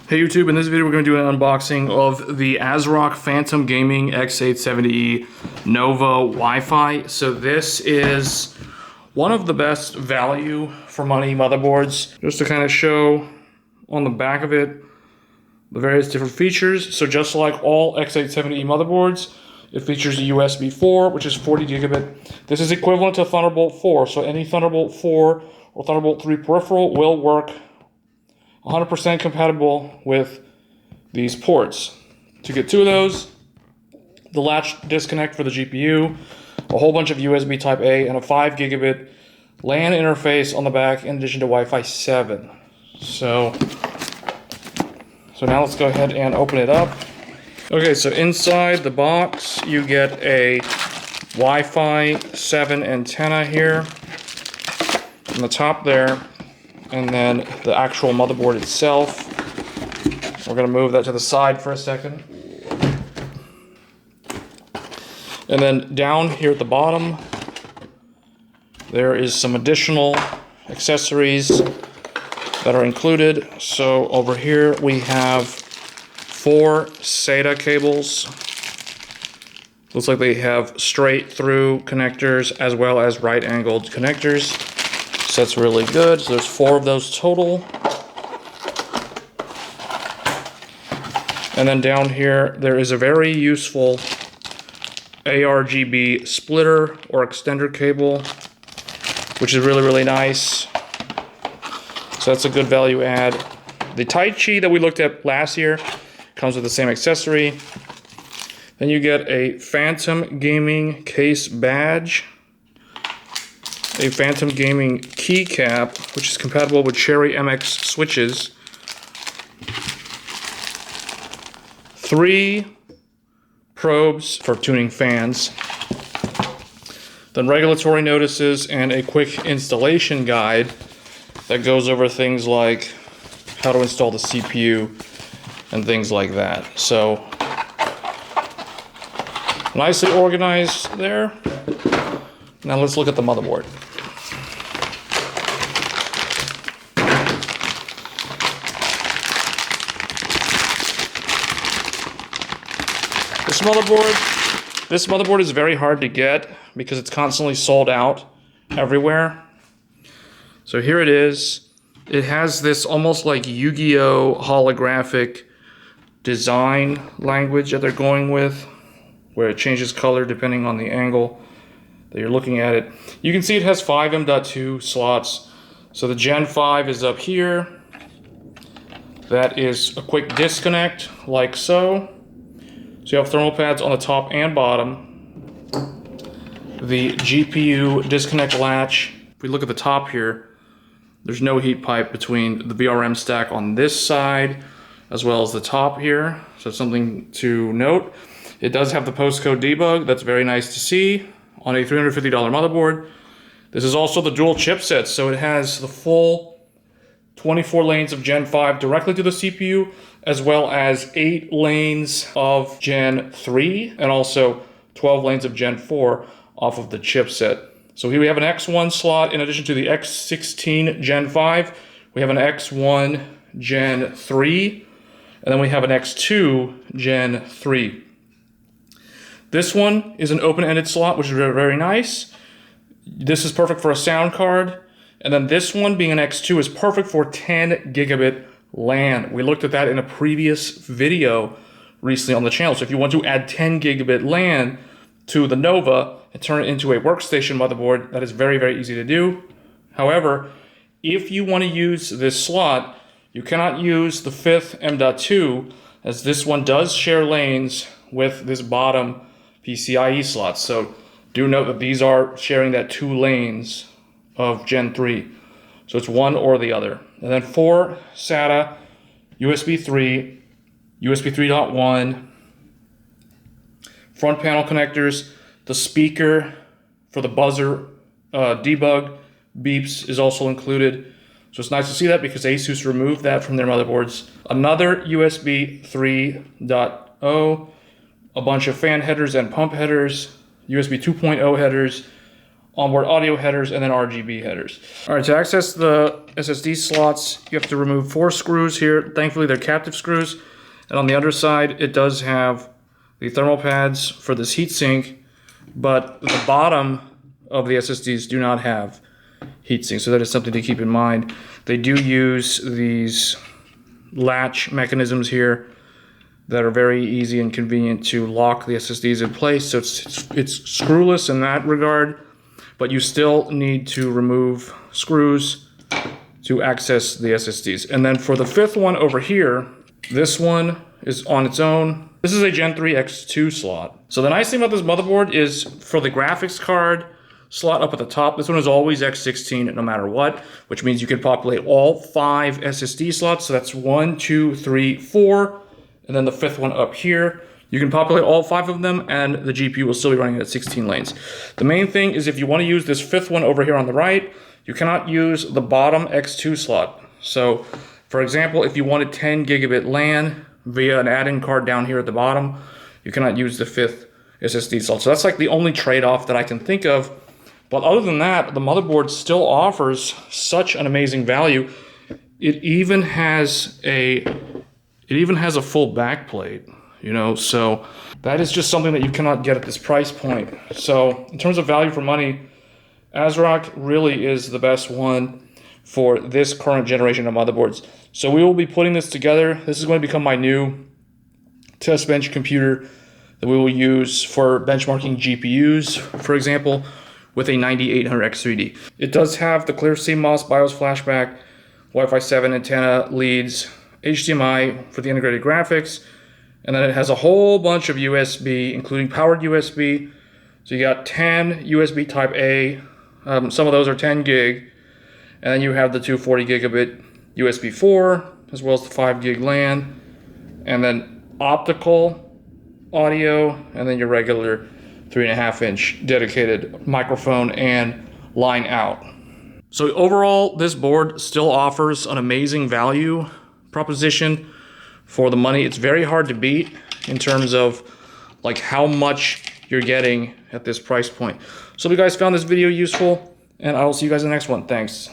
Hey YouTube, in this video we're going to do an unboxing of the ASRock Phantom Gaming X870E Nova Wi-Fi. So this is one of the best value for money motherboards. Just to kind of show on the back of it the various different features. So just like all X870E motherboards, it features a USB 4, which is 40 gigabit. This is equivalent to Thunderbolt 4, so any Thunderbolt 4 or Thunderbolt 3 peripheral will work 100% compatible with these ports. To get two of those, the latch disconnect for the GPU, a whole bunch of USB Type A, and a 5 gigabit LAN interface on the back in addition to Wi-Fi 7. So now let's go ahead and open it up. Okay, so inside the box you get a Wi-Fi 7 antenna here on the top there, and then the actual motherboard itself. We're going to move that to the side for a second. And then down here at the bottom, there is some additional accessories that are included. So over here we have 4 SATA cables. Looks like they have straight through connectors as well as right angled connectors. So that's really good. So there's 4 of those total. And then down here, there is a very useful ARGB splitter or extender cable, which is really, really nice. So that's a good value add. The Tai Chi that we looked at last year comes with the same accessory. Then you get a Phantom Gaming case badge, a Phantom Gaming keycap, which is compatible with Cherry MX switches, 3 probes for tuning fans, then regulatory notices and a quick installation guide that goes over things like how to install the CPU and things like that. So nicely organized there. Now let's look at the motherboard. This motherboard is very hard to get because it's constantly sold out everywhere. So here it is. It has this almost like Yu-Gi-Oh! Holographic design language that they're going with, where it changes color depending on the angle that you're looking at it. You can see it has 5 M.2 slots. So the Gen 5 is up here. That is a quick disconnect, like so. So you have thermal pads on the top and bottom. The GPU disconnect latch. If we look at the top here, there's no heat pipe between the VRM stack on this side as well as the top here. So it's something to note. It does have the postcode debug. That's very nice to see on a $350 motherboard. This is also the dual chipset, so it has the full 24 lanes of Gen 5 directly to the CPU, as well as 8 lanes of Gen 3, and also 12 lanes of Gen 4 off of the chipset. So here we have an X1 slot in addition to the X16 Gen 5. We have an X1 Gen 3, and then we have an X2 Gen 3. This one is an open-ended slot, which is very, very nice. This is perfect for a sound card. And then this one, being an X2, is perfect for 10 gigabit LAN. We looked at that in a previous video recently on the channel. So if you want to add 10 gigabit LAN to the Nova and turn it into a workstation motherboard, that is very, very easy to do. However, if you want to use this slot, you cannot use the 5th M.2, as this one does share lanes with this bottom PCIe slot. So do note that these are sharing that 2 lanes of Gen 3. So it's one or the other. And then 4 SATA, USB 3, USB 3.1, front panel connectors, the speaker for the buzzer debug beeps is also included. So it's nice to see that because Asus removed that from their motherboards. Another USB 3.0, a bunch of fan headers and pump headers, USB 2.0 headers, onboard audio headers, and then RGB headers. All right, to access the SSD slots, you have to remove 4 screws here. Thankfully, they're captive screws. And on the underside, it does have the thermal pads for this heatsink, but the bottom of the SSDs do not have heatsink, so that is something to keep in mind. They do use these latch mechanisms here that are very easy and convenient to lock the SSDs in place, so it's screwless in that regard, but you still need to remove screws to access the SSDs. And then for the 5th one over here, this one is on its own. This is a Gen 3 X2 slot. So the nice thing about this motherboard is for the graphics card slot up at the top, this one is always X16 no matter what, which means you can populate all 5 SSD slots. So that's 1, 2, 3, 4, and then the 5th one up here. You can populate all 5 of them and the GPU will still be running at 16 lanes. The main thing is if you want to use this 5th one over here on the right, you cannot use the bottom X2 slot. So for example, if you wanted 10 gigabit LAN via an add-in card down here at the bottom, you cannot use the 5th SSD slot. So that's like the only trade-off that I can think of. But other than that, the motherboard still offers such an amazing value. It even has a full backplate, you know, so that is just something that you cannot get at this price point. So in terms of value for money, ASRock really is the best one for this current generation of motherboards. So we will be putting this together. This is going to become my new test bench computer that we will use for benchmarking GPUs, for example, with a 9800X3D. It does have the clear CMOS BIOS flashback, Wi-Fi 7 antenna leads, HDMI for the integrated graphics, and then it has a whole bunch of USB, including powered USB. So you got 10 USB type A, some of those are 10 gig, and then you have the 240 gigabit USB 4, as well as the 5 gig LAN, and then optical audio, and then your regular 3.5-inch dedicated microphone and line out. So overall, this board still offers an amazing value proposition for the money. It's very hard to beat in terms of like how much you're getting at this price point. So if you guys found this video useful, and I will see you guys in the next one. Thanks.